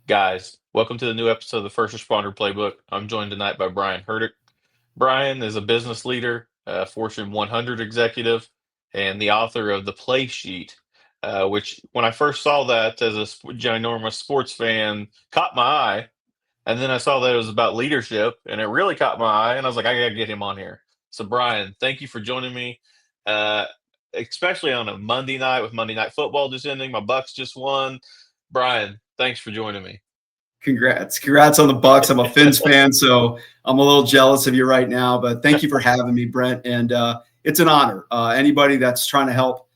Guys, welcome to the new episode of the First Responder Playbook. I'm joined tonight by Brian Hurtak. Brian is a business leader, a Fortune 100 executive, and the author of The Play Sheet, which, when I first saw that as a ginormous sports fan, caught my eye. And then I saw that it was about leadership, and it really caught my eye. And I was like, I got to get him on here. So, Brian, thank you for joining me, uh, especially on a Monday night with Monday Night Football just ending. My Bucks just won. Brian, thanks for joining me. Congrats on the Bucks. I'm a Fins fan, so I'm a little jealous of you right now. But thank you for having me, Brent. And it's an honor. Anybody that's trying to help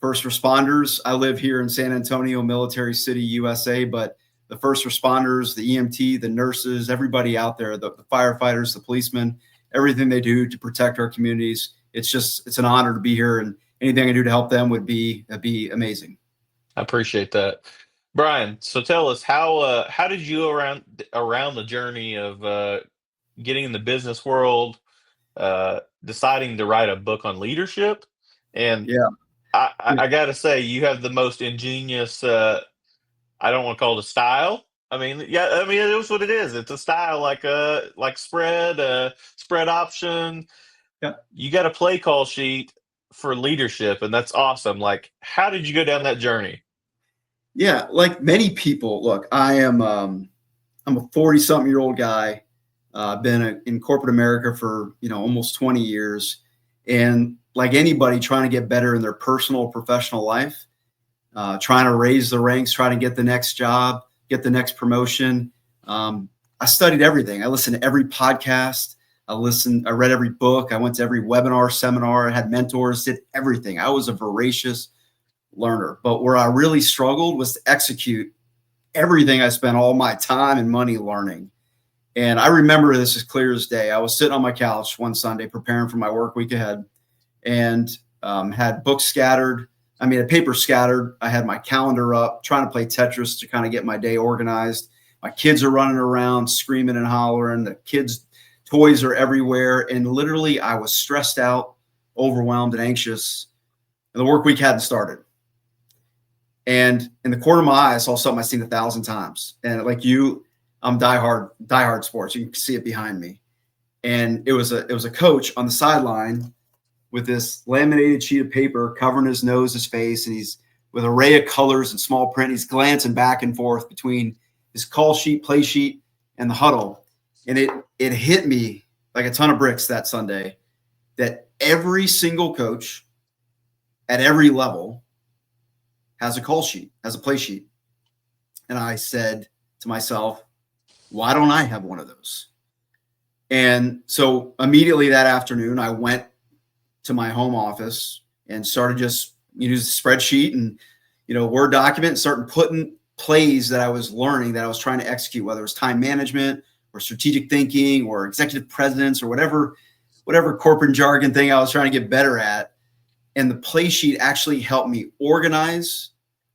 first responders. I live here in San Antonio, Military City, USA. But the first responders, the EMT, the nurses, everybody out there, the firefighters, the policemen, everything they do to protect our communities. It's an honor to be here, and anything I do to help them would be amazing. I appreciate that. Brian, so tell us how did you around the journey of getting in the business world, deciding to write a book on leadership, and Yeah. I gotta say you have the most ingenious. I don't want to call it a style. I mean, yeah, I mean it is what it is. It's a style like spread option. Yeah. You got a play call sheet for leadership, and that's awesome. Like, how did you go down that journey? Yeah, like many people, look, I'm a 40-something-year-old guy. Been in corporate America for almost 20 years, and like anybody trying to get better in their personal professional life, trying to raise the ranks, trying to get the next job, get the next promotion. I studied everything. I listened to every podcast. I read every book. I went to every webinar, seminar. I had mentors, did everything. I was a voracious learner, but where I really struggled was to execute everything I spent all my time and money learning. And I remember this as clear as day. I was sitting on my couch one Sunday preparing for my work week ahead, and had books scattered. I mean, a paper scattered. I had my calendar up, trying to play Tetris to kind of get my day organized. My kids are running around, screaming and hollering. The kids' toys are everywhere. And literally, I was stressed out, overwhelmed, and anxious. And the work week hadn't started. And in the corner of my eye, I saw something I've seen 1,000 times. And like you, I'm diehard sports. You can see it behind me. And it was a coach on the sideline with this laminated sheet of paper covering his nose, his face, and he's with an array of colors and small print. He's glancing back and forth between his call sheet, play sheet, and the huddle. And it hit me like a ton of bricks that Sunday that every single coach at every level has a call sheet, has a play sheet. And I said to myself, why don't I have one of those? And so immediately that afternoon, I went to my home office and started just use a spreadsheet and Word document and started putting plays that I was learning, that I was trying to execute, whether it was time management or strategic thinking or executive presence or whatever corporate jargon thing I was trying to get better at. And the play sheet actually helped me organize,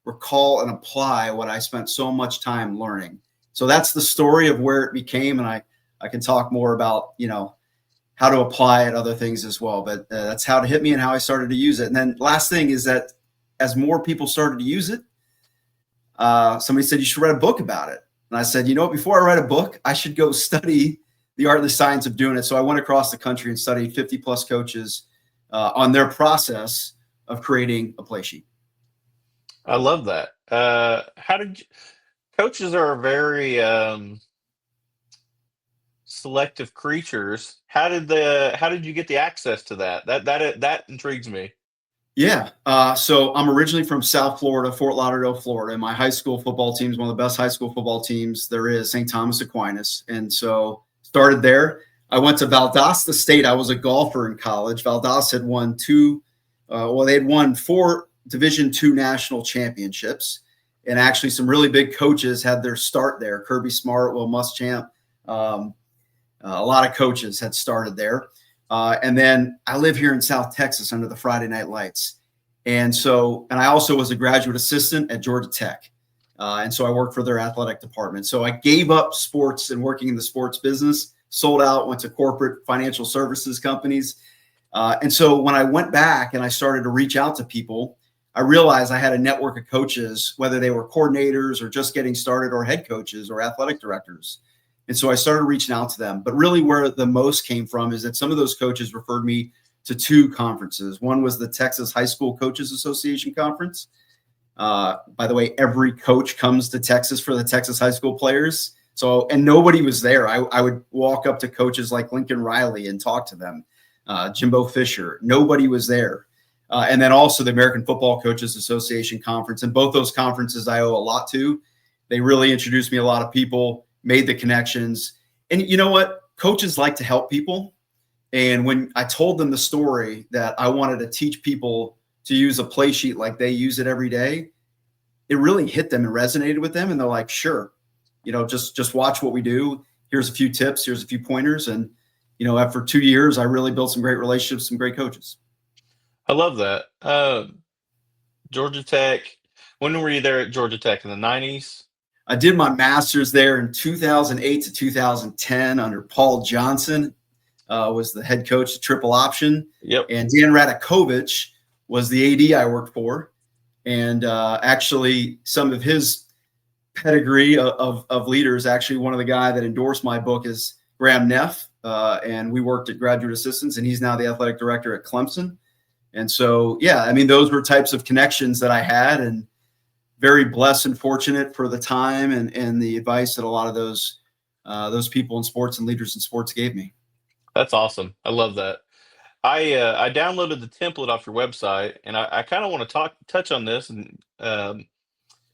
recall, and apply what I spent so much time learning. So that's the story of where it became, and I can talk more about how to apply it, other things as well. But that's how it hit me and how I started to use it. And then last thing is that as more people started to use it, somebody said, you should write a book about it. And I said, before I write a book, I should go study the art and the science of doing it. So I went across the country and studied 50 plus coaches on their process of creating a play sheet. I love that. Coaches are very selective creatures. How did you get the access to that? That intrigues me. Yeah. So I'm originally from South Florida, Fort Lauderdale, Florida. My high school football team is one of the best high school football teams there is, St. Thomas Aquinas. And so started there. I went to Valdosta State. I was a golfer in college. Valdosta had won they had won 4 Division II national championships. And actually some really big coaches had their start there. Kirby Smart, Will Muschamp, a lot of coaches had started there. And then I live here in South Texas under the Friday Night Lights. And I also was a graduate assistant at Georgia Tech. And so I worked for their athletic department. So I gave up sports and working in the sports business, sold out, went to corporate financial services companies. And so when I went back and I started to reach out to people, I realized I had a network of coaches, whether they were coordinators or just getting started or head coaches or athletic directors. And so I started reaching out to them. But really where the most came from is that some of those coaches referred me to 2 conferences. One was the Texas High School Coaches Association Conference. By the way, every coach comes to Texas for the Texas high school players. So, and nobody was there. I would walk up to coaches like Lincoln Riley and talk to them, Jimbo Fisher. Nobody was there. And then also the American Football Coaches Association Conference. And both those conferences I owe a lot to. They really introduced me to a lot of people, made the connections. And you know what? Coaches like to help people. And when I told them the story that I wanted to teach people to use a play sheet like they use it every day, it really hit them and resonated with them. And they're like, sure, just watch what we do. Here's a few tips. Here's a few pointers. And, after 2 years, I really built some great relationships, some great coaches. I love that. Georgia Tech. When were you there at Georgia Tech? In the 90s? I did my master's there in 2008 to 2010 under Paul Johnson, was the head coach of triple option. Yep. And Dan Radakovich was the AD I worked for. And actually some of his pedigree of leaders, actually one of the guys that endorsed my book is Graham Neff. And we worked at Graduate Assistants, and he's now the athletic director at Clemson. And so, yeah, I mean, those were types of connections that I had, and very blessed and fortunate for the time and the advice that a lot of those people in sports and leaders in sports gave me. That's awesome. I love that. I downloaded the template off your website, and I kind of want to touch on this. And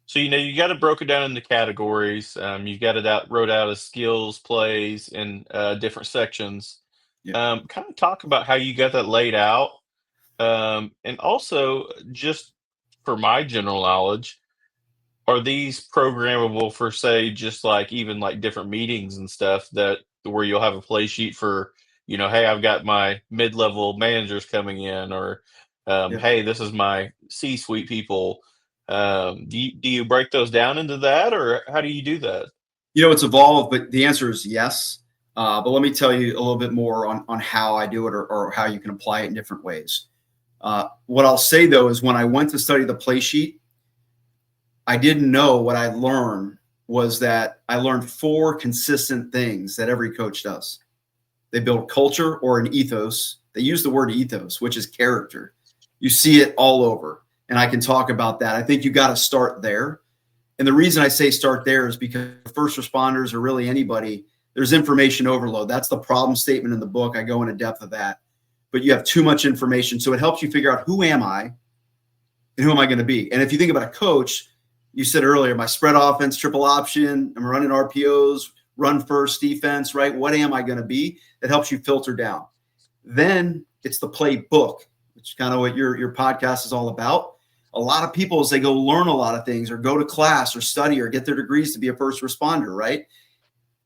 so you got it broken down into categories. You got it wrote out as skills, plays, and different sections. Yeah. Kind of talk about how you got that laid out, and also just for my general knowledge, are these programmable for, say, just like even like different meetings and stuff that where you'll have a play sheet for, hey, I've got my mid-level managers coming in, or Yeah. hey, this is my C-suite people. Do you break those down into that, or how do you do that? It's evolved, but the answer is yes. But let me tell you a little bit more on how I do it, or how you can apply it in different ways. What I'll say, though, is when I went to study the play sheet, I didn't know what I learned was that I learned 4 consistent things that every coach does. They build culture or an ethos. They use the word ethos, which is character. You see it all over, and I can talk about that. I think you got to start there. And the reason I say start there is because first responders, or really anybody, there's information overload. That's the problem statement in the book. I go into depth of that. But you have too much information. So it helps you figure out, who am I and who am I going to be? And if you think about a coach, you said earlier, my spread offense, triple option, I'm running RPOs, run first defense, right? What am I going to be? That helps you filter down. Then it's the playbook, which is kind of what your podcast is all about. A lot of people, as they go learn a lot of things, or go to class or study or get their degrees to be a first responder, right?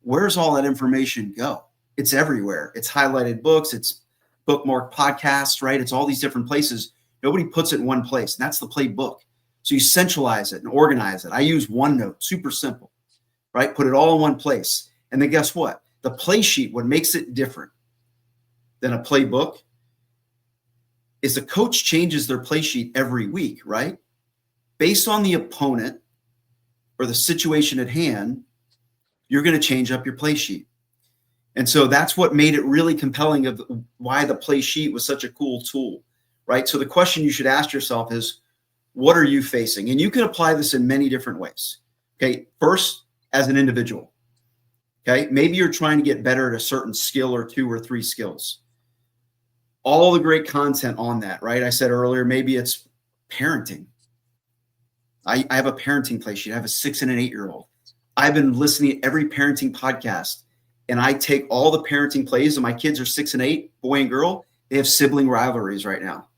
Where's all that information go? It's everywhere. It's highlighted books. It's bookmarked podcasts, right? It's all these different places. Nobody puts it in one place, and that's the playbook. So you centralize it and organize it. I use OneNote, super simple, right? Put it all in one place. And then guess what? The play sheet, what makes it different than a playbook is the coach changes their play sheet every week, right? Based on the opponent or the situation at hand, you're going to change up your play sheet. And so that's what made it really compelling of why the play sheet was such a cool tool, right? So the question you should ask yourself is, what are you facing? And you can apply this in many different ways. Okay. First, as an individual. Okay. Maybe you're trying to get better at a certain skill or 2 or 3 skills. All the great content on that, right? I said earlier, maybe it's parenting. I have a parenting play sheet. I have a 6 and an 8-year-old. I've been listening to every parenting podcast, and I take all the parenting plays, and my kids are 6 and 8, boy and girl. They have sibling rivalries right now.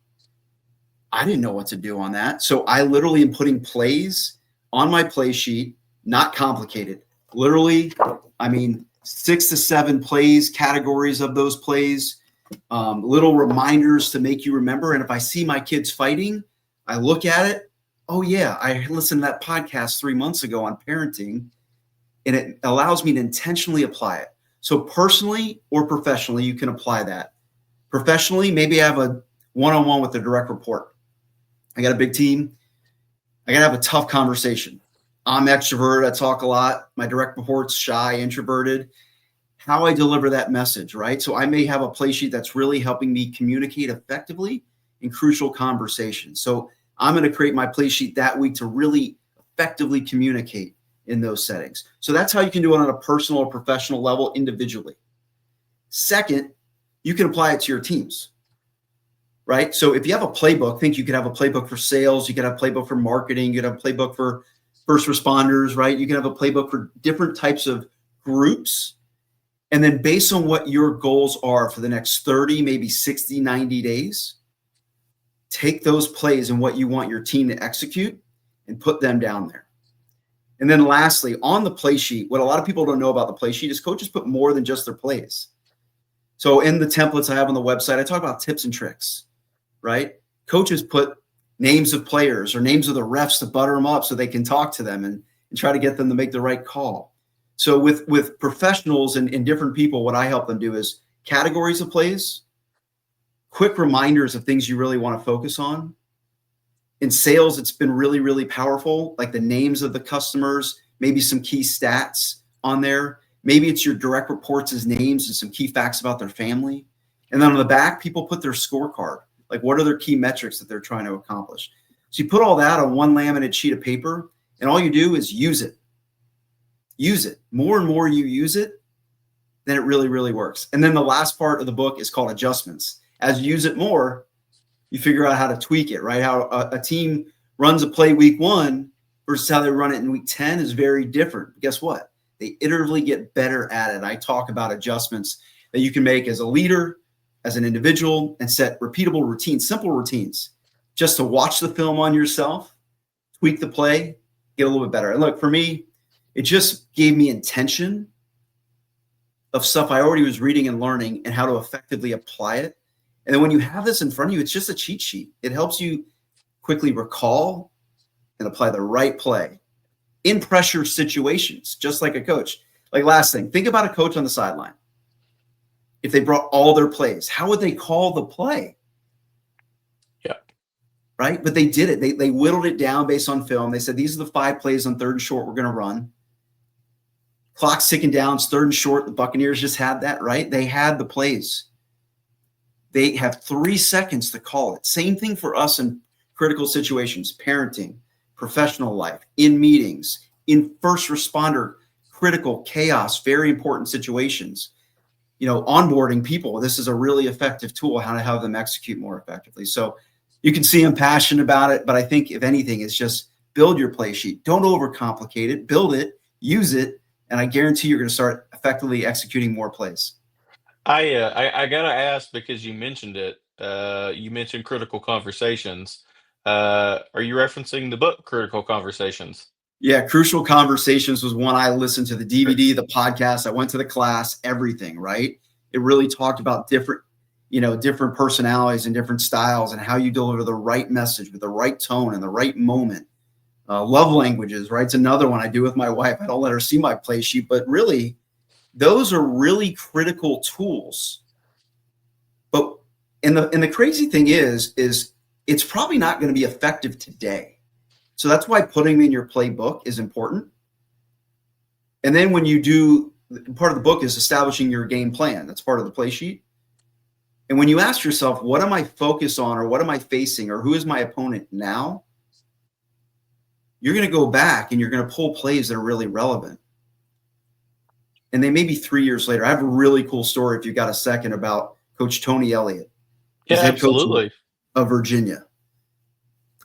I didn't know what to do on that. So I literally am putting plays on my play sheet, not complicated. Literally, 6 to 7 plays, categories of those plays, little reminders to make you remember. And if I see my kids fighting, I look at it. Oh yeah, I listened to that podcast 3 months ago on parenting, and it allows me to intentionally apply it. So personally or professionally, you can apply that. Professionally, maybe I have a one-on-one with a direct report. I got a big team. I got to have a tough conversation. I'm extroverted. I talk a lot. My direct report's shy, introverted. How I deliver that message, right? So I may have a play sheet that's really helping me communicate effectively in crucial conversations. So I'm going to create my play sheet that week to really effectively communicate in those settings. So that's how you can do it on a personal or professional level individually. Second, you can apply it to your teams, right? So if you have a playbook, think you could have a playbook for sales, you could have a playbook for marketing, you could have a playbook for first responders, right? You can have a playbook for different types of groups. And then based on what your goals are for the next 30, maybe 60, 90 days, take those plays and what you want your team to execute and put them down there. And then lastly, on the play sheet, what a lot of people don't know about the play sheet is coaches put more than just their plays. So in the templates I have on the website, I talk about tips and tricks, right? Coaches put names of players or names of the refs to butter them up so they can talk to them and try to get them to make the right call. So with professionals and different people, what I help them do is categories of plays, quick reminders of things you really want to focus on. In sales, it's been really, really powerful, like the names of the customers, maybe some key stats on there. Maybe it's your direct reports' names and some key facts about their family. And then on the back, people put their scorecard, like what are their key metrics that they're trying to accomplish. So you put all that on one laminated sheet of paper, and all you do is use it. Use it. More and more you use it, then it really, really works. And then the last part of the book is called adjustments. As you use it more, you figure out how to tweak it, right? How a team runs a play week 1 versus how they run it in week 10 is very different. Guess what? They iteratively get better at it. I talk about adjustments that you can make as a leader, as an individual, and set repeatable routines, simple routines, just to watch the film on yourself, tweak the play, get a little bit better. And look, for me, it just gave me intention of stuff I already was reading and learning and how to effectively apply it. And then when you have this in front of you, it's just a cheat sheet. It helps you quickly recall and apply the right play in pressure situations, just like a coach. Like last thing, think about a coach on the sideline. If they brought all their plays, how would they call the play? Yeah. Right? But they did it. They whittled it down based on film. They said, these are the 5 plays on 3rd and short we're going to run. Clock's ticking down. It's 3rd and short. The Buccaneers just had that, right? They had the plays. They have 3 seconds to call it. Same thing for us in critical situations, parenting, professional life, in meetings, in first responder, critical chaos, very important situations. You know, onboarding people. This is a really effective tool, how to have them execute more effectively. So you can see I'm passionate about it, but I think if anything, it's just build your play sheet. Don't overcomplicate it. Build it, use it, and I guarantee you're going to start effectively executing more plays. I gotta ask because you mentioned it. You mentioned critical conversations. Are you referencing the book Critical Conversations? Yeah, Crucial Conversations was one I listened to, the DVD, the podcast. I went to the class, everything, right? It really talked about different personalities and different styles and how you deliver the right message with the right tone and the right moment. Love languages, right? It's another one I do with my wife. I don't let her see my play sheet, but really, those are really critical tools. But and the crazy thing is it's probably not going to be effective today. So that's why putting them in your playbook is important. And then when you do, part of the book is establishing your game plan. That's part of the play sheet. And when you ask yourself, what am I focused on, or what am I facing, or who is my opponent now? You're going to go back and you're going to pull plays that are really relevant. And they may be 3 years later. I have a really cool story, if you've got a second, about Coach Tony Elliott. Yeah, absolutely. Of Virginia.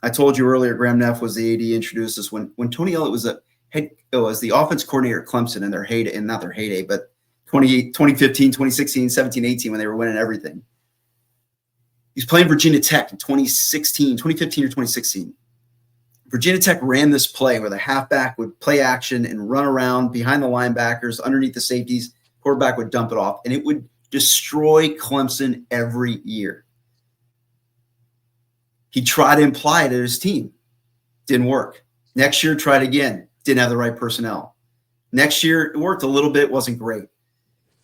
I told you earlier, Graham Neff was the AD, introduced us when Tony Elliott was as the offense coordinator at Clemson in their heyday, and not their heyday, but 2015, 2016, 17, 18, when they were winning everything. He's playing Virginia Tech in 2015 or 2016. Virginia Tech ran this play where the halfback would play action and run around behind the linebackers, underneath the safeties. Quarterback would dump it off, and it would destroy Clemson every year. He tried to imply it at his team. Didn't work. Next year, tried again. Didn't have the right personnel. Next year, it worked a little bit. Wasn't great.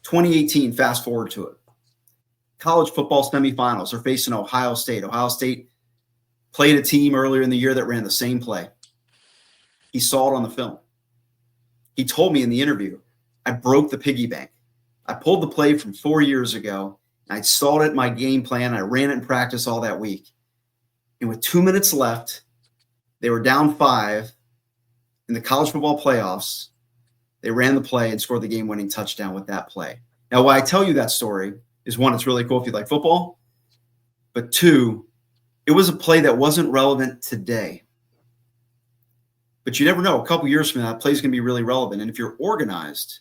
2018, fast forward to it. College football semifinals. They're facing Ohio State. Ohio State played a team earlier in the year that ran the same play. He saw it on the film. He told me in the interview, I broke the piggy bank. I pulled the play from 4 years ago. And I saw it in my game plan. I ran it in practice all that week. And with 2 minutes left, they were down 5 in the college football playoffs. They ran the play and scored the game-winning touchdown with that play. Now, why I tell you that story is, one, it's really cool if you like football. But two, it was a play that wasn't relevant today. But you never know. A couple years from now, that play's going to be really relevant. And if you're organized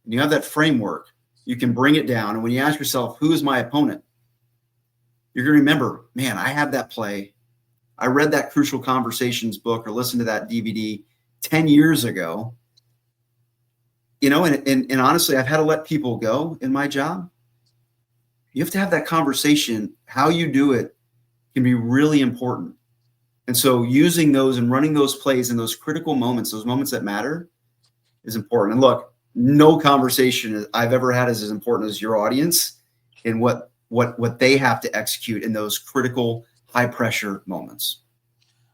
and you have that framework, you can bring it down. And when you ask yourself, who is my opponent? You're going to remember, man, I had that play. I read that Crucial Conversations book or listened to that DVD 10 years ago. You know, and honestly, I've had to let people go in my job. You have to have that conversation. How you do it can be really important. And so using those and running those plays in those critical moments, those moments that matter, is important. And look, no conversation I've ever had is as important as your audience and what they have to execute in those critical, high pressure moments.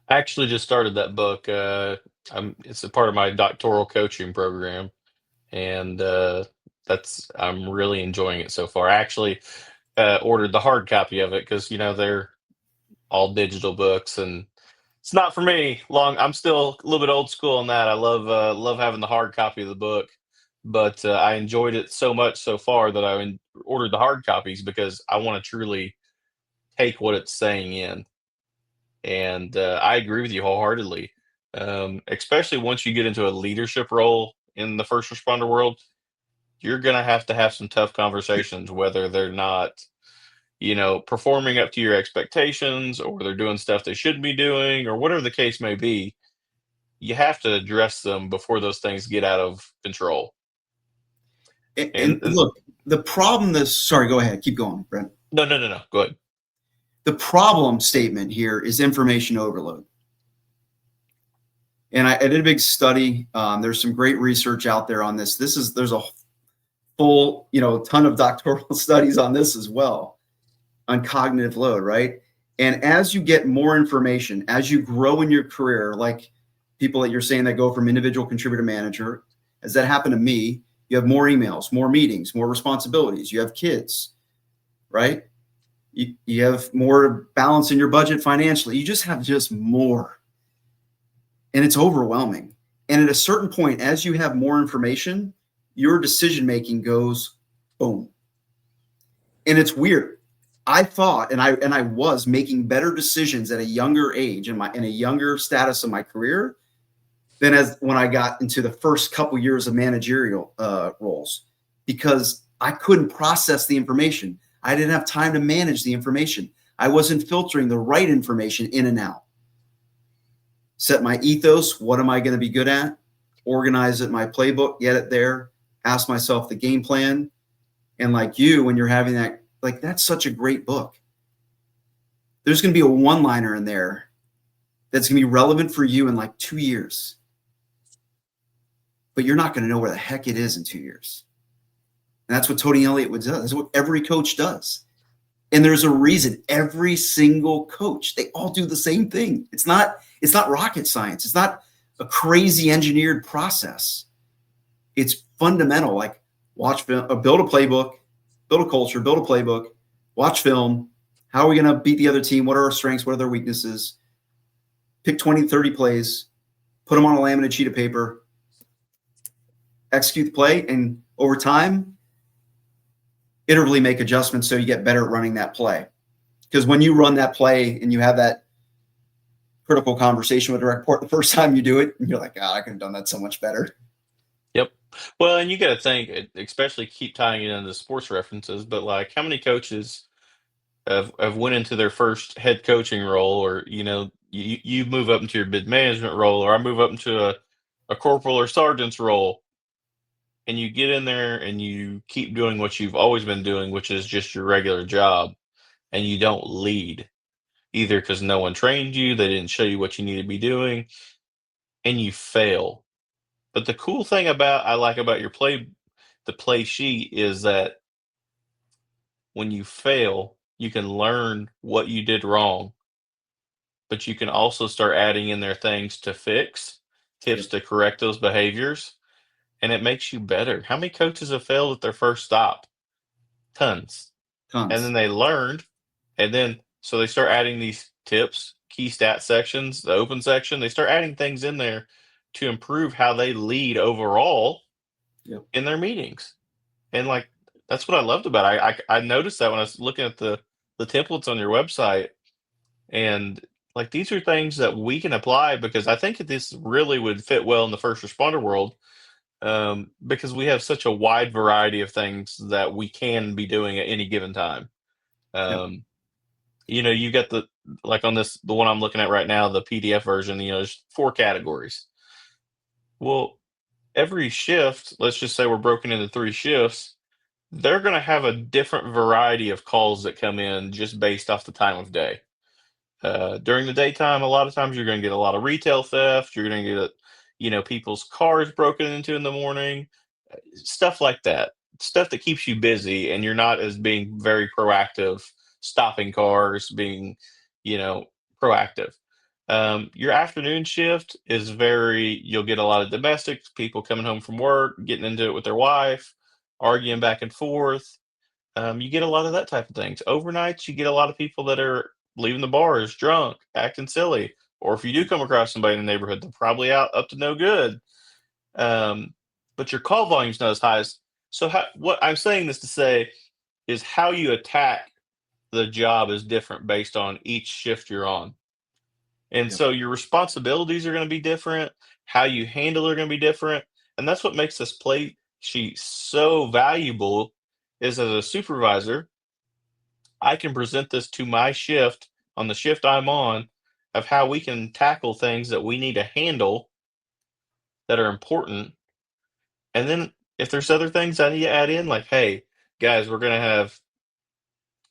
I actually just started that book. It's a part of my doctoral coaching program, and I'm really enjoying it so far. I actually ordered the hard copy of it because they're all digital books, and it's not for me. I'm still a little bit old school on that. I love having the hard copy of the book, but I enjoyed it so much so far that ordered the hard copies because I want to truly take what it's saying in. And I agree with you wholeheartedly. Especially once you get into a leadership role in the first responder world, you're gonna have to have some tough conversations, whether they're not, performing up to your expectations, or they're doing stuff they shouldn't be doing, or whatever the case may be. You have to address them before those things get out of control. And look, the problem sorry, go ahead. Keep going, Brent. No. Go ahead. The problem statement here is information overload. And I did a big study. There's some great research out there on this. There's a full, ton of doctoral studies on this as well, on cognitive load, right? And as you get more information, as you grow in your career, like people that you're saying that go from individual contributor manager, as that happened to me, you have more emails, more meetings, more responsibilities. You have kids, right? You have more balance in your budget financially. You just have more. And it's overwhelming. And at a certain point, as you have more information, your decision-making goes boom. And it's weird. I thought, and I was making better decisions at a younger age in a younger status of my career than when I got into the first couple years of managerial roles, because I couldn't process the information. I didn't have time to manage the information. I wasn't filtering the right information in and out. Set my ethos. What am I going to be good at? Organize it in my playbook, get it there, ask myself the game plan. And like you, when you're having that, like, that's such a great book. There's going to be a one-liner in there that's going to be relevant for you in like 2 years. But you're not going to know where the heck it is in 2 years. And that's what Tony Elliott would do. That's what every coach does. And there's a reason every single coach, they all do the same thing. It's not rocket science. It's not a crazy engineered process. It's fundamental. Like, watch film, build a playbook, build a culture, build a playbook, watch film. How are we going to beat the other team? What are our strengths? What are their weaknesses? Pick 20, 30 plays, put them on a laminated sheet of paper, execute the play, and over time, iteratively make adjustments so you get better at running that play. Because when you run that play and you have that critical conversation with the report the first time you do it, and you're like, I could have done that so much better. Yep. Well, and you got to think, especially keep tying it into sports references, but like, how many coaches have went into their first head coaching role, or you move up into your mid management role, or I move up into a corporal or sergeant's role, and you get in there and you keep doing what you've always been doing, which is just your regular job, and you don't lead, either because no one trained you, they didn't show you what you need to be doing, and you fail. But the cool thing I like about the play sheet, is that when you fail, you can learn what you did wrong but you can also start adding in there things to fix, tips Yep. to correct those behaviors, and it makes you better. How many coaches have failed at their first stop? Tons. And then Tons. they learned, and then so they start adding these tips, key stat sections, the open section. They start adding things in there to improve how they lead overall Yep. in their meetings. And like that's what I loved about it. I noticed that when I was looking at the templates on your website, and like these are things that we can apply because I think that this really would fit well in the first responder world, because we have such a wide variety of things that we can be doing at any given time. Yep. Um, you got like on the one I'm looking at right now, the PDF version, there's 4 categories. Well, every shift, let's just say we're broken into 3 shifts, they're going to have a different variety of calls that come in just based off the time of day. During the daytime, a lot of times you're going to get a lot of retail theft. You're going to get, people's cars broken into in the morning, stuff like that. Stuff that keeps you busy, and you're not as being very proactive, stopping cars, being, you know, proactive. Your afternoon shift is you'll get a lot of domestics, people coming home from work, getting into it with their wife, arguing back and forth. You get a lot of that type of things. Overnights, you get a lot of people that are leaving the bars drunk, acting silly. Or if you do come across somebody in the neighborhood, they're probably out up to no good. Um, but your call volume's not as high as. So what I'm saying this to say is how you attack the job is different based on each shift you're on. And Yep. so your responsibilities are going to be different. How you handle are going to be different. And that's what makes this play sheet so valuable is as a supervisor, I can present this to my shift on the shift I'm on of how we can tackle things that we need to handle that are important. And then if there's other things I need to add in, like, hey, guys, we're going to have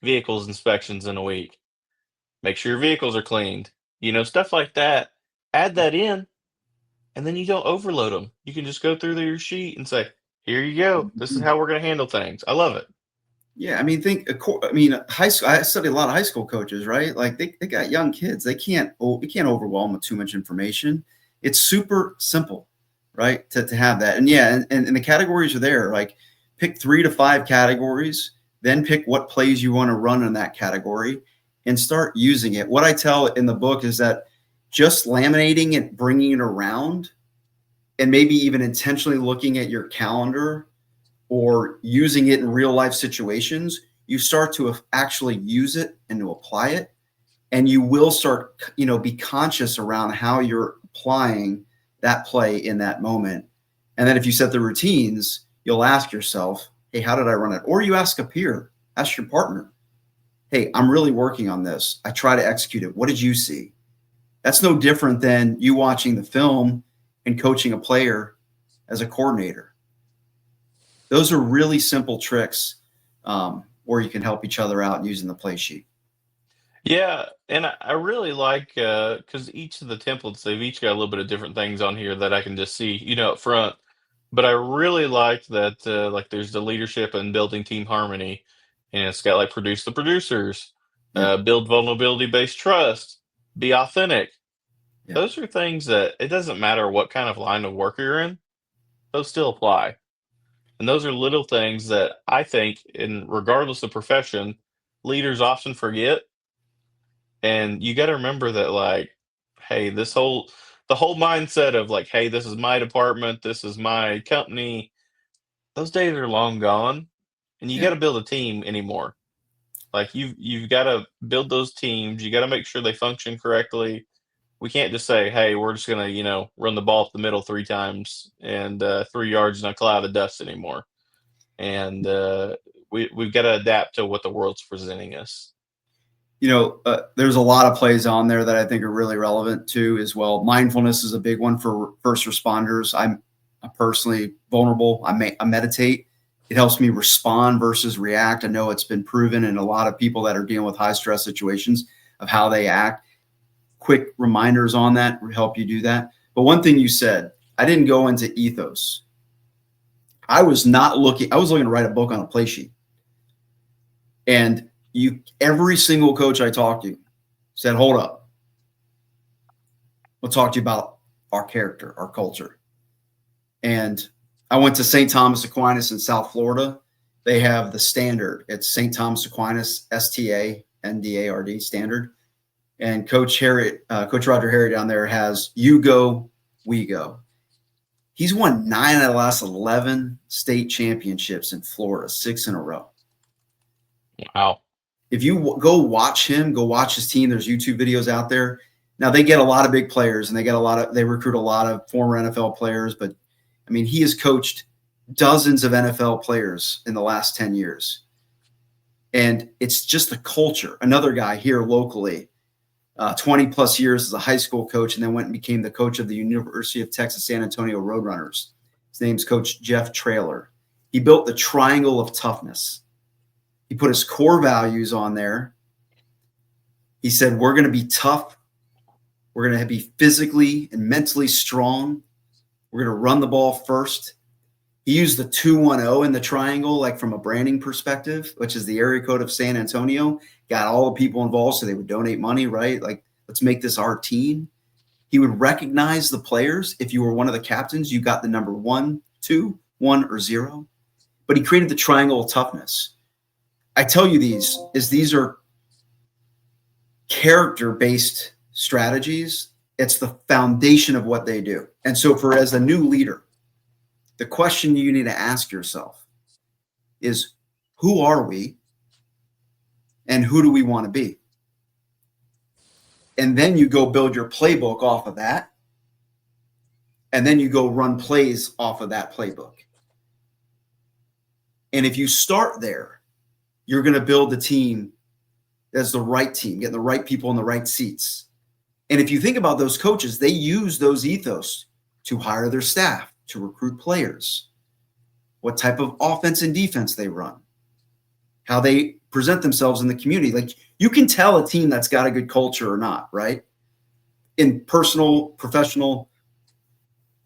vehicles inspections in a week. Make sure your vehicles are cleaned, stuff like that. Add that in, and then you don't overload them. You can just go through your sheet and say, here you go. This is Mhm. how we're going to handle things. I love it. Yeah, I mean, I mean, high school. I studied a lot of high school coaches, right? Like they got young kids. You can't overwhelm with too much information. It's super simple, right? To have that, and yeah, and the categories are there. Like, pick 3 to 5 categories, then pick what plays you want to run in that category, and start using it. What I tell in the book is that just laminating it, bringing it around, and maybe even intentionally looking at your calendar or using it in real life situations, you start to actually use it and to apply it. And you will start, be conscious around how you're applying that play in that moment. And then if you set the routines, you'll ask yourself, hey, how did I run it? Or you ask a peer, ask your partner, hey, I'm really working on this. I try to execute it. What did you see? That's no different than you watching the film and coaching a player as a coordinator. Those are really simple tricks where you can help each other out using the play sheet. Yeah, and I really like because each of the templates they've each got a little bit of different things on here that I can just see, up front. But I really like that, like there's the leadership and building team harmony, and it's got like produce the producers, Yeah, build vulnerability based trust, be authentic. yeah, Those are things that it doesn't matter what kind of line of work you're in; those still apply. And those are little things that I think, in regardless of profession, leaders often forget, and you gotta remember that, like, hey, the whole mindset of like, hey, this is my department, this is my company, those days are long gone, and you yeah. gotta build a team anymore. Like you've gotta build those teams, you gotta make sure they function correctly. We can't just say, hey, we're just gonna, run the ball up the middle 3 times and 3 yards in a cloud of dust anymore. And we've got to adapt to what the world's presenting us. There's a lot of plays on there that I think are really relevant too, as well. Mindfulness is a big one for first responders. I'm personally vulnerable. I meditate. It helps me respond versus react. I know it's been proven in a lot of people that are dealing with high stress situations of how they act. Quick reminders on that help you do that. But one thing you said, I didn't go into ethos. I was looking to write a book on a play sheet. And every single coach I talked to said, hold up. we'll talk to you about our character, our culture. And I went to St. Thomas Aquinas in South Florida. They have the standard. It's St. Thomas Aquinas, STANDARD standard. And Coach Roger Harry down there has you go, we go. He's won 9 out of the last 11 state championships in Florida, 6 in a row. Wow. If you go watch him, go watch his team, there's YouTube videos out there. Now they get a lot of big players and they recruit a lot of former NFL players, but I mean, he has coached dozens of NFL players in the last 10 years. And it's just the culture. Another guy here locally, 20 plus years as a high school coach, and then went and became the coach of the University of Texas San Antonio Roadrunners. His name's Coach Jeff Traylor. He built the triangle of toughness. He put his core values on there. He said, we're going to be tough. We're going to be physically and mentally strong. We're going to run the ball first. He used the 210 in the triangle, like from a branding perspective, which is the area code of San Antonio. Got all the people involved so they would donate money, right? Like, let's make this our team. He would recognize the players. If you were one of the captains, you got the number 1, 2, 1, or 0. But he created the triangle of toughness. I tell you these are character-based strategies. It's the foundation of what they do. And so as a new leader, the question you need to ask yourself is, who are we and who do we want to be? And then you go build your playbook off of that. And then you go run plays off of that playbook. And if you start there, you're going to build a team that's the right team, getting the right people in the right seats. And if you think about those coaches, they use those ethos to hire their staff, to recruit players, what type of offense and defense they run, how they present themselves in the community. Like, you can tell a team that's got a good culture or not, right? In personal, professional,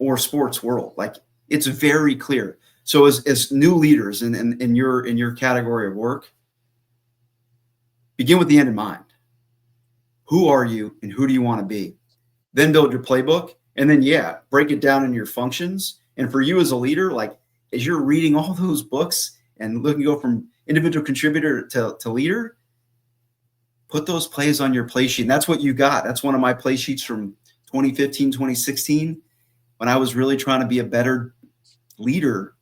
or sports world. Like, it's very clear. So as new leaders in your category of work, begin with the end in mind. Who are you and who do you want to be? Then build your playbook, and then, break it down into your functions. And for you as a leader, like, as you're reading all those books and looking to go from individual contributor to leader, put those plays on your play sheet. And that's what you got. That's one of my play sheets from 2015, 2016, when I was really trying to be a better leader,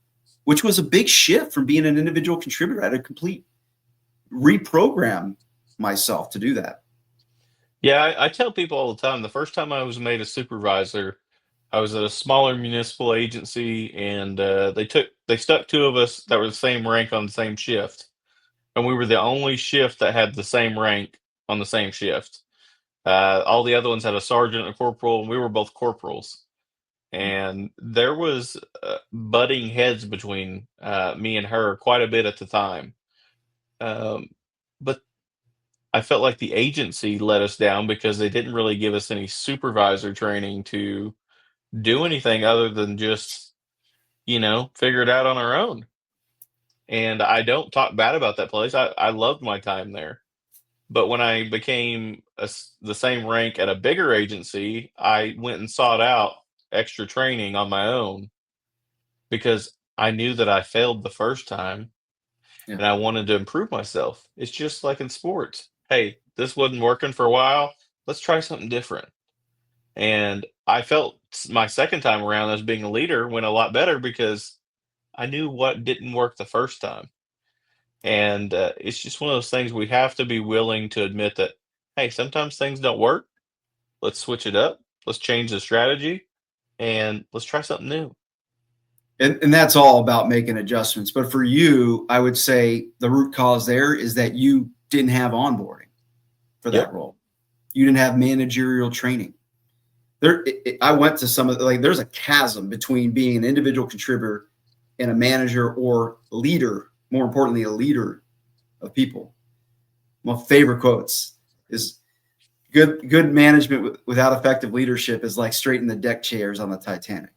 which was a big shift from being an individual contributor. I had to complete reprogram myself to do that. Yeah, I tell people all the time, the first time I was made a supervisor, I was at a smaller municipal agency, and they stuck 2 of us that were the same rank on the same shift, and we were the only shift that had the same rank on the same shift. All the other ones had a sergeant and a corporal, and we were both corporals. And there was butting heads between me and her quite a bit at the time. But I felt like the agency let us down because they didn't really give us any supervisor training to do anything other than just, figure it out on our own. And I don't talk bad about that place. I loved my time there. But when I became the same rank at a bigger agency, I went and sought out extra training on my own because I knew that I failed the first time. Yeah. And I wanted to improve myself. It's just like in sports. Hey, this wasn't working for a while. Let's try something different. And I felt my second time around as being a leader went a lot better because I knew what didn't work the first time. And it's just one of those things we have to be willing to admit that, hey, sometimes things don't work. Let's switch it up. Let's change the strategy and let's try something new. And that's all about making adjustments. But for you, I would say the root cause there is that you didn't have onboarding for that role. You didn't have managerial training. I went to some of there's a chasm between being an individual contributor and a manager or leader, more importantly, a leader of people. My favorite quotes is good management without effective leadership is like straightening the deck chairs on the Titanic.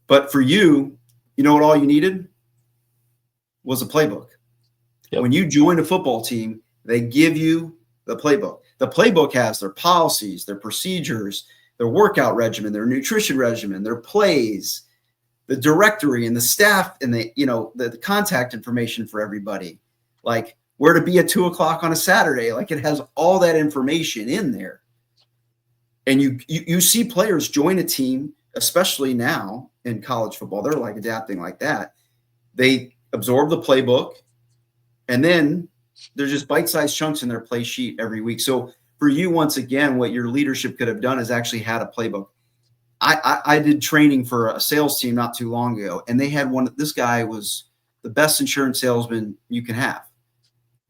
But for you, you know what all you needed was a playbook. Yep. When you join a football team, they give you the playbook. The playbook has their policies, their procedures, their workout regimen, their nutrition regimen, their plays, the directory and the staff and the contact information for everybody, like where to be at 2:00 on a Saturday. Like, it has all that information in there. And you see players join a team, especially now in college football, they're like adapting like that. They absorb the playbook, and then there's just bite-sized chunks in their play sheet every week. So for you, once again, what your leadership could have done is actually had a playbook. I did training for a sales team not too long ago, and they had one. This guy was the best insurance salesman you can have,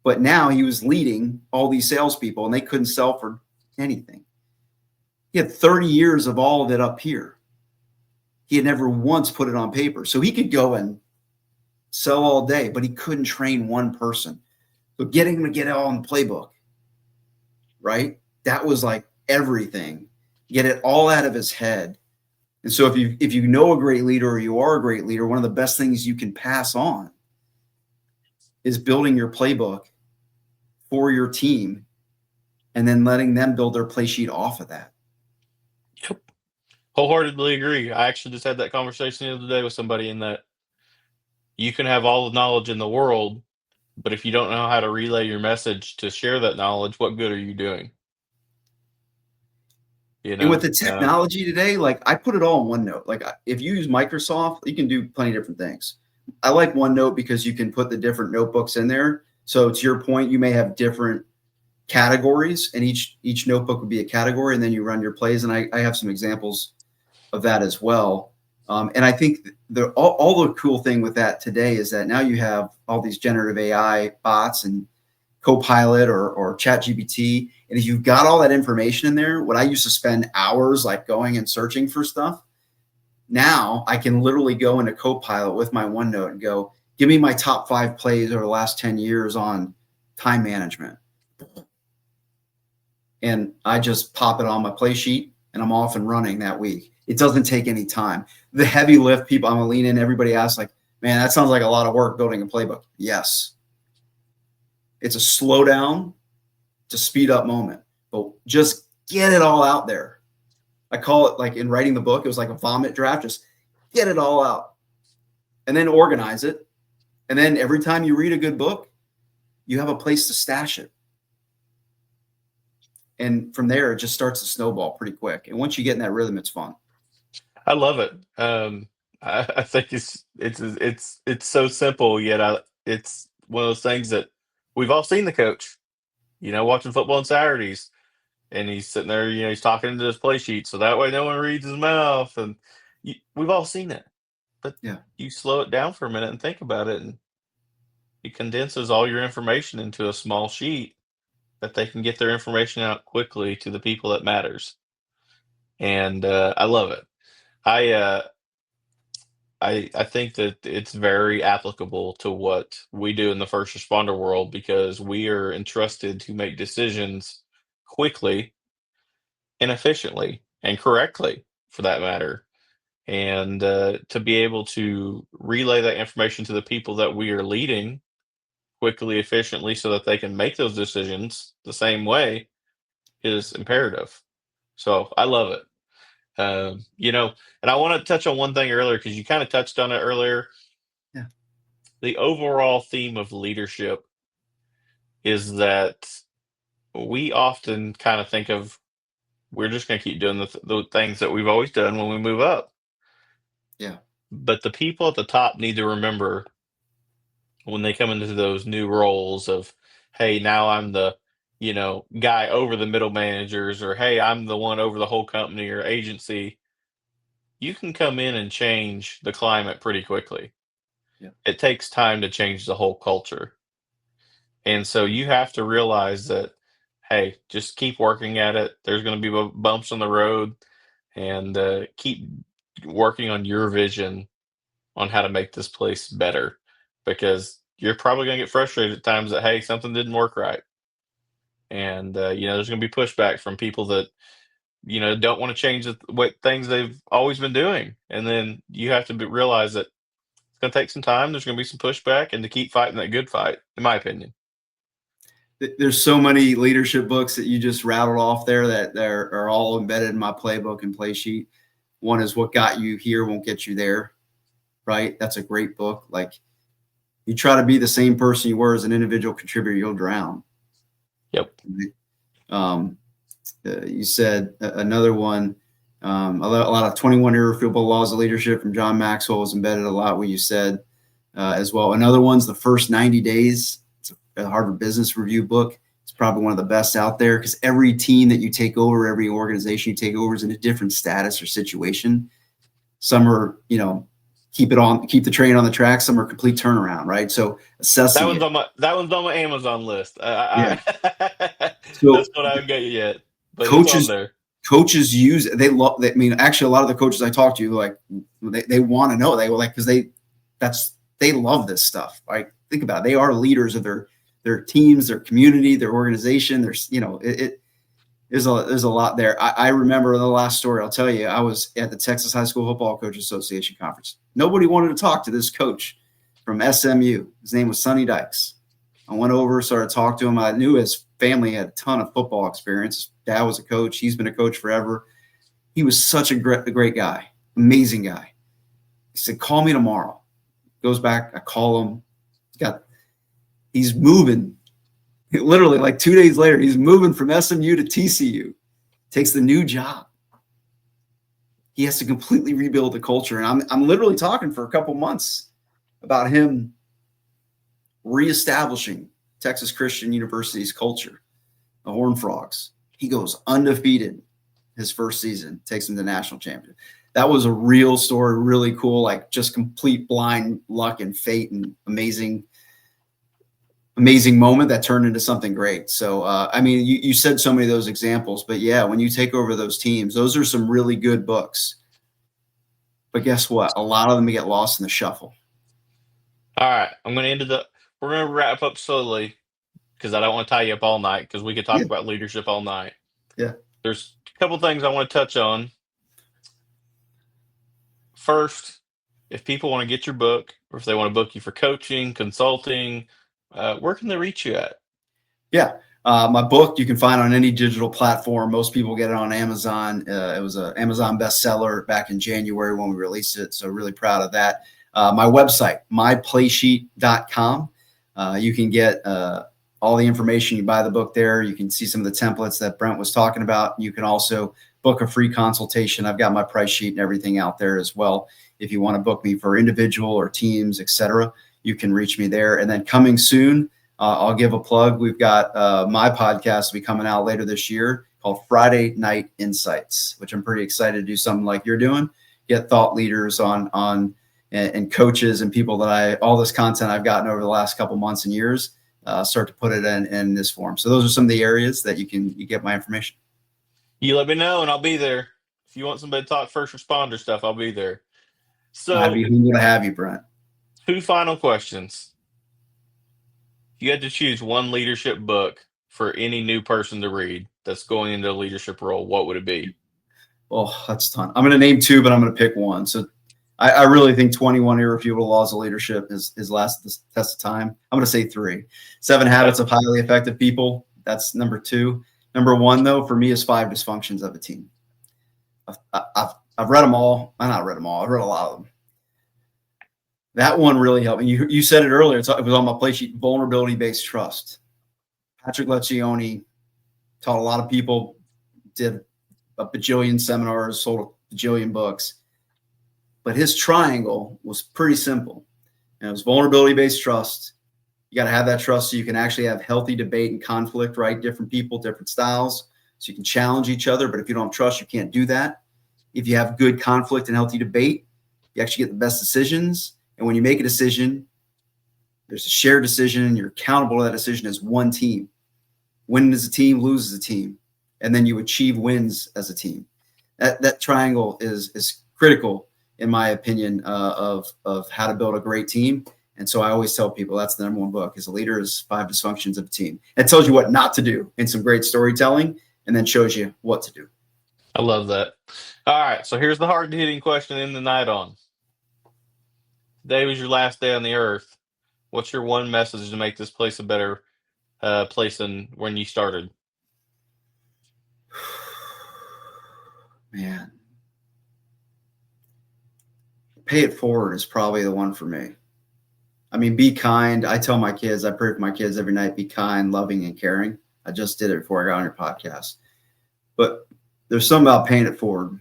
but now he was leading all these salespeople, and they couldn't sell for anything. He had 30 years of all of it up here. He had never once put it on paper, so he could go and sell all day, but he couldn't train one person. So getting him to get it all in the playbook, right? That was like everything. Get it all out of his head. And so if you know a great leader, or you are a great leader, one of the best things you can pass on is building your playbook for your team and then letting them build their play sheet off of that. Yep. Wholeheartedly agree. I actually just had that conversation the other day with somebody, in that you can have all the knowledge in the world, but if you don't know how to relay your message to share that knowledge, what good are you doing? And with the technology today, like, I put it all in OneNote. Like, if you use Microsoft, you can do plenty of different things. I like OneNote because you can put the different notebooks in there. So to your point, you may have different categories, and each notebook would be a category, and then you run your plays. And I have some examples of that as well. And I think all the cool thing with that today is that now you have all these generative AI bots and Copilot or ChatGPT. And if you've got all that information in there, what I used to spend hours like going and searching for stuff, now I can literally go into Copilot with my OneNote and go, give me my top 5 plays over the last 10 years on time management. And I just pop it on my play sheet, and I'm off and running that week. It doesn't take any time. The heavy lift people, I'm going to lean in. Everybody asks, like, man, that sounds like a lot of work building a playbook. Yes. It's a slow down to speed up moment, but just get it all out there. I call it, like, in writing the book, it was like a vomit draft. Just get it all out and then organize it. And then every time you read a good book, you have a place to stash it. And from there, it just starts to snowball pretty quick. And once you get in that rhythm, it's fun. I love it. I think it's so simple, yet it's one of those things that we've all seen the coach, watching football on Saturdays, and he's sitting there, he's talking into his play sheet, so that way no one reads his mouth, and we've all seen it. But Yeah. you slow it down for a minute and think about it, and it condenses all your information into a small sheet that they can get their information out quickly to the people that matters. And I love it. I uh, I think that it's very applicable to what we do in the first responder world, because we are entrusted to make decisions quickly and efficiently and correctly, for that matter. And to be able to relay that information to the people that we are leading quickly, efficiently, so that they can make those decisions the same way is imperative. So I love it. And I want to touch on one thing earlier, because you kind of touched on it earlier. Yeah. The overall theme of leadership is that we often kind of think of, we're just going to keep doing the things that we've always done when we move up. Yeah. But the people at the top need to remember, when they come into those new roles of, hey, now I'm the guy over the middle managers, or hey, I'm the one over the whole company or agency, you can come in and change the climate pretty quickly. Yeah. It takes time to change the whole culture. And so you have to realize that, hey, just keep working at it. There's going to be bumps on the road, and keep working on your vision on how to make this place better, because you're probably going to get frustrated at times that, hey, something didn't work right. And, there's going to be pushback from people that, don't want to change what things they've always been doing. And then you have to realize that it's going to take some time. There's going to be some pushback, and to keep fighting that good fight, in my opinion. there's so many leadership books that you just rattled off there that are all embedded in my playbook and play sheet. One is What Got You Here Won't Get You There, right? That's a great book. Like, you try to be the same person you were as an individual contributor, you'll drown. Yep. You said another one, a lot of 21 Irrefutable Laws of Leadership from John Maxwell was embedded a lot what you said as well. Another one's The First 90 Days. It's a Harvard Business Review book. It's probably one of the best out there because every team that you take over, every organization you take over is in a different status or situation. Some are, keep the train on the track. Some are complete turnaround, right? So assessing that one's on my Amazon list. Yeah. So that's what I haven't got yet. But coaches, it's on there. Coaches use, they love, actually a lot of the coaches I talk to, like, they want to know, because they love this stuff. Like, think about it. They are leaders of their teams, their community, their organization. There's, there's a lot there. I remember the last story I'll tell you. I was at the Texas High School Football Coach Association conference. Nobody wanted to talk to this coach from SMU. His name was Sonny Dykes. I went over, started talking to him. I knew his family had a ton of football experience. His dad was a coach. He's been a coach forever. He was such a great guy, amazing guy. He said, "Call me tomorrow." Goes back. I call him. He's moving. Literally, like 2 days later, he's moving from SMU to TCU. Takes the new job. He has to completely rebuild the culture. And I'm literally talking for a couple months about him reestablishing Texas Christian University's culture, the Horned Frogs. He goes undefeated his first season, takes him to national champion. That was a real story, really cool, like just complete blind luck and fate and amazing moment that turned into something great. So, you said so many of those examples, but yeah, when you take over those teams, those are some really good books. But guess what? A lot of them get lost in the shuffle. All right. We're going to wrap up slowly because I don't want to tie you up all night because we could talk about leadership all night. Yeah. There's a couple things I want to touch on. First, if people want to get your book or if they want to book you for coaching, consulting, where can they reach you at? Yeah. My book, you can find on any digital platform. Most people get it on Amazon. It was an Amazon bestseller back in January when we released it. So really proud of that. My website, myplaysheet.com. You can get all the information. You buy the book there. You can see some of the templates that Brent was talking about. You can also book a free consultation. I've got my price sheet and everything out there as well. If you want to book me for individual or teams, etc., you can reach me there. And then coming soon, I'll give a plug. We've got my podcast will be coming out later this year called Friday Night Insights, which I'm pretty excited to do something like you're doing. Get thought leaders on and coaches and people that all this content I've gotten over the last couple months and years, start to put it in this form. So those are some of the areas that you get my information. You let me know and I'll be there. If you want somebody to talk first responder stuff, I'll be there. So I'd be humble to have you, Brent. 2 final questions. If you had to choose one leadership book for any new person to read that's going into a leadership role, what would it be? Oh, that's a ton. I'm going to name 2, but I'm going to pick one. So I really think 21 Irrefutable Laws of Leadership is last the test of time. I'm going to say 3. 7 Habits of Highly Effective People. That's number 2. Number 1, though, for me is 5 Dysfunctions of a Team. I've read them all. I've not read them all. I've read a lot of them. That one really helped me. You said it earlier. It was on my play sheet. Vulnerability-based trust. Patrick Lencioni taught a lot of people, did a bajillion seminars, sold a bajillion books. But his triangle was pretty simple. And it was vulnerability-based trust. You got to have that trust so you can actually have healthy debate and conflict, right? Different people, different styles. So you can challenge each other. But if you don't trust, you can't do that. If you have good conflict and healthy debate, you actually get the best decisions. And when you make a decision, there's a shared decision and you're accountable to that decision as one team. Win as a team, lose as a team. And then you achieve wins as a team. That triangle is critical, in my opinion, of how to build a great team. And so I always tell people that's the number 1 book. As a leader is 5 Dysfunctions of a Team. It tells you what not to do in some great storytelling and then shows you what to do. I love that. All right. So here's the hard-hitting question in the night on. Today was your last day on the earth. What's your one message to make this place a better place than when you started? Man, pay it forward is probably the one for me. I mean, be kind. I tell my kids, I pray for my kids every night, be kind, loving, and caring. I just did it before I got on your podcast. But there's something about paying it forward.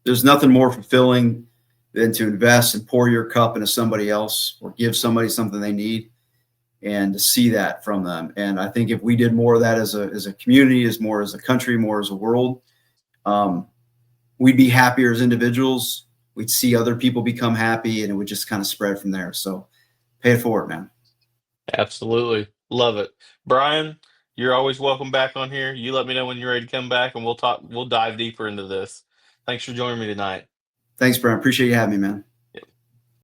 There's nothing more fulfilling than to invest and pour your cup into somebody else or give somebody something they need and to see that from them. And I think if we did more of that as a community, as a country, more as a world, we'd be happier as individuals. We'd see other people become happy, and it would just kind of spread from there. So pay it forward, man. Absolutely. Love it. Brian, you're always welcome back on here. You let me know when you're ready to come back and we'll dive deeper into this. Thanks for joining me tonight. Thanks, Brent. Appreciate you having me, man.